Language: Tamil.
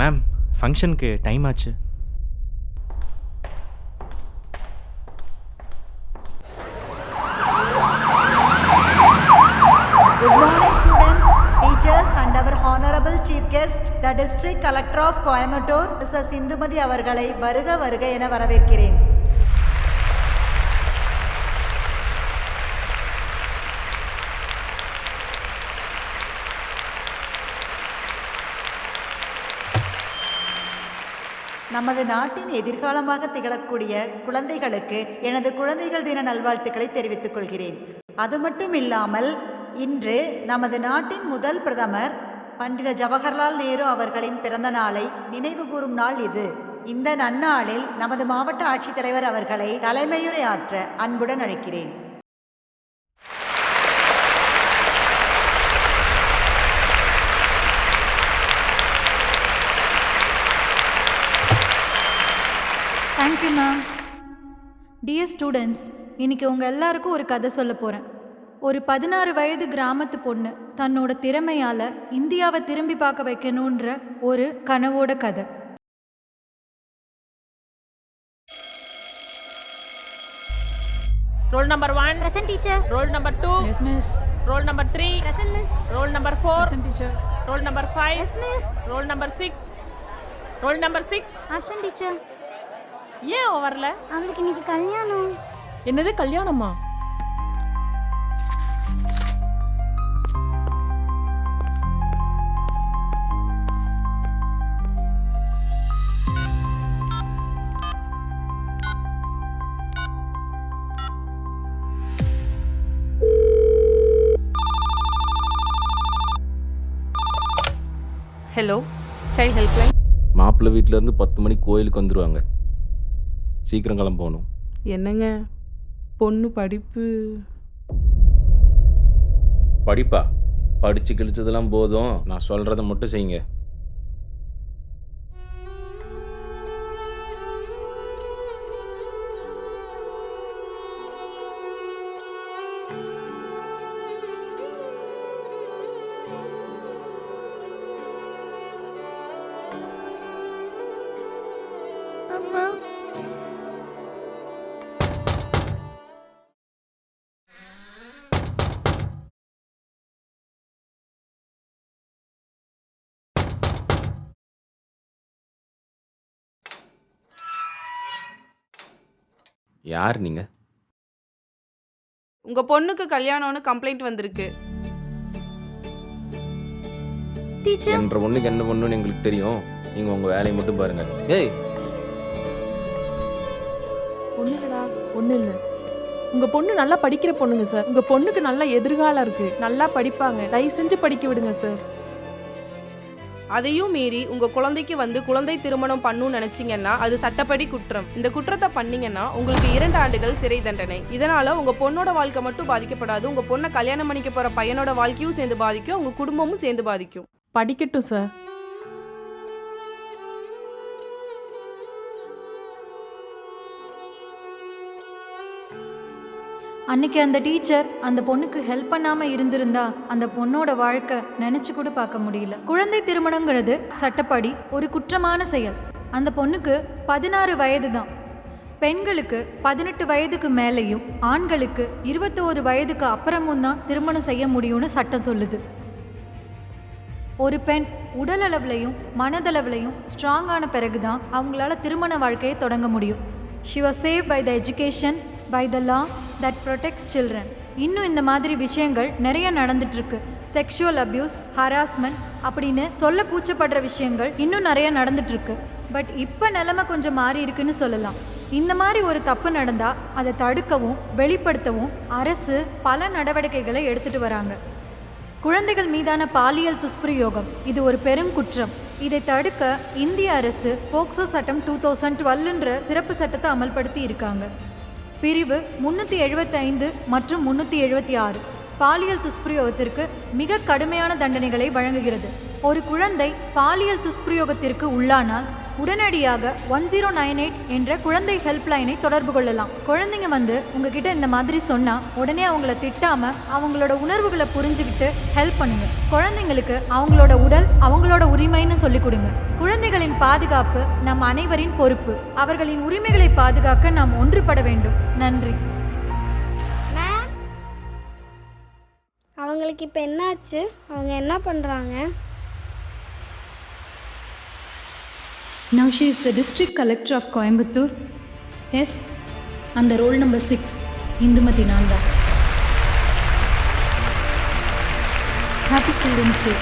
மேம் ஃபங்க்ஷனுக்கு டைம் ஆச்சு. Good morning students, teachers and our honorable chief guest, the district collector of Coimbatore, Mrs. Indumadi அவர்களை வருக வருக என வரவேற்கிறேன். நமது நாட்டின் எதிர்காலமாக திகழக்கூடிய குழந்தைகளுக்கு எனது குழந்தைகள் தின நல்வாழ்த்துக்களை தெரிவித்துக் கொள்கிறேன். அது மட்டும் இல்லாமல் இன்று நமது நாட்டின் முதல் பிரதமர் பண்டித ஜவஹர்லால் நேரு அவர்களின் பிறந்த நாளை நினைவு கூறும் நாள் இது. இந்த நன்னாளில் நமது மாவட்ட ஆட்சித்தலைவர் அவர்களை தலைமையுரை ஆற்ற அன்புடன் அழைக்கிறேன். Thank you ma'am. டியர் ஸ்டூடெண்ட்ஸ், இன்றைக்கி உங்கள் எல்லாருக்கும் ஒரு கதை சொல்ல போகிறேன். ஒரு 16 வயது கிராமத்து பொண்ணு தன்னோட திறமையால் இந்தியாவை திரும்பி பார்க்க வைக்கணுன்ற ஒரு கனவோட கதை. Roll number 1. Present teacher. Roll number 2. Yes, miss. Roll number 3. Present miss. Roll number 4. Present teacher. Roll number 5. Yes miss. Roll number 6. Roll number 6. Absent teacher. ஏன் அவ வரல? அவளுக்கு இன்னைக்கு கல்யாணம். என்னது கல்யாணமா? Hello, child helpline. மாப்பிள்ளை வீட்டிலேருந்து 10 மணிக்கு கோயிலுக்கு வந்துடுவாங்க. சீக்கிரம் கிளம்ப போகணும். என்னங்க பொண்ணு படிப்பு? படிப்பா? படித்து கிழிச்சதெல்லாம் போதும், நான் சொல்கிறத மட்டும் செய்யுங்க. அம்மா. யார் நீங்கள்? உங்க பொண்ணுக்கு கல்யாணம்னு கம்ப்ளைண்ட் வந்திருக்கு. டீச்சர். என்ற பொண்ணுக்கு என்ன பொண்ணுன்னு எங்களுக்கு தெரியும். நீங்கள் உங்கள் வேலையை மட்டும் பாருங்கள். ஏய், ஒன்றும் இல்லைடா, ஒன்றும் இல்லை. உங்கள் பொண்ணு நல்லா படிக்கிற பொண்ணுங்க சார். உங்கள் பொண்ணுக்கு நல்ல எதிர்காலம் இருக்குது, நல்லா படிப்பாங்க. தயவு செஞ்சு படிக்க விடுங்க சார். அதையும் மீறி உங்க குழந்தைக்கு வந்து குழந்தை திருமணம் பண்ணணும்னு நினைச்சீங்கன்னா அது சட்டப்படி குற்றம். இந்த குற்றத்தை பண்ணீங்கன்னா உங்களுக்கு 2 ஆண்டுகள் சிறை தண்டனை. இதனால உங்க பொண்ணோட வாழ்க்கை மட்டும் பாதிக்கப்படாது, உங்க பொண்ணை கல்யாணம் பண்ணிக்க போற பையனோட வாழ்க்கையும் சேர்ந்து பாதிக்கும், உங்க குடும்பமும் சேர்ந்து பாதிக்கும். படிக்கட்டும் சார். அன்னைக்கு அந்த டீச்சர் அந்த பொண்ணுக்கு ஹெல்ப் பண்ணாமல் இருந்திருந்தா அந்த பொண்ணோட வாழ்க்கை நினச்சி கூட பார்க்க முடியல. குழந்தை திருமணங்கிறது சட்டப்படி ஒரு குற்றமான செயல். அந்த பொண்ணுக்கு 16 வயது தான். பெண்களுக்கு 18 வயதுக்கு மேலேயும் ஆண்களுக்கு 21 வயதுக்கு அப்புறமும் தான் திருமணம் செய்ய முடியும்னு சட்டம் சொல்லுது. ஒரு பெண் உடல் அளவுலையும் மனதளவுலையும் ஸ்ட்ராங்கான பிறகு தான் அவங்களால திருமண வாழ்க்கையை தொடங்க முடியும். She was saved by the education, by the law that protects children. இன்னும் இந்த மாதிரி விஷயங்கள் நிறைய நடந்துட்டுருக்கு. செக்ஷுவல் அப்யூஸ், ஹராஸ்மெண்ட் அப்படின்னு சொல்ல கூச்சப்படுற விஷயங்கள் இன்னும் நிறைய நடந்துட்டுருக்கு. பட் இப்போ நிலைமை கொஞ்சம் மாறி இருக்குன்னு சொல்லலாம். இந்த மாதிரி ஒரு தப்பு நடந்தால் அதை தடுக்கவும் வெளிப்படுத்தவும் அரசு பல நடவடிக்கைகளை எடுத்துகிட்டு வராங்க. குழந்தைகள் மீதான பாலியல் துஷ்பிரயோகம் இது ஒரு பெரும் குற்றம். இதை தடுக்க இந்திய அரசு போக்சோ சட்டம் 2012ன்ற சிறப்பு சட்டத்தை அமல்படுத்தி இருக்காங்க. பிரிவு 375 மற்றும் 376 பாலியல் துஷ்பிரயோகத்திற்கு மிக கடுமையான தண்டனைகளை வழங்குகிறது. ஒரு குழந்தை பாலியல் துஷ்பிரயோகத்திற்கு உள்ளானால் உடனடியாக 1098 என்ற குழந்தை ஹெல்ப்லைனை தொடர்பு கொள்ளலாம். குழந்தைங்க வந்து உங்ககிட்ட இந்த மாதிரி சொன்னா உடனே அவங்கள திட்டாம அவங்களோட உணர்வுகளை புரிஞ்சுக்கிட்டு ஹெல்ப் பண்ணுங்க. குழந்தைங்களுக்கு அவங்களோட உடல் அவங்களோட உரிமைன்னு சொல்லிக் கொடுங்க. குழந்தைகளின் பாதுகாப்பு நம் அனைவரின் பொறுப்பு. அவர்களின் உரிமைகளை பாதுகாக்க நாம் ஒன்றுபட வேண்டும். நன்றி. மேம், அவங்களுக்கு இப்போ என்னாச்சு? அவங்க என்ன பண்ணுறாங்க? Now she is the district collector of Coimbatore. Yes, and the roll number 6, Indumati Nanda. Happy Children's Day.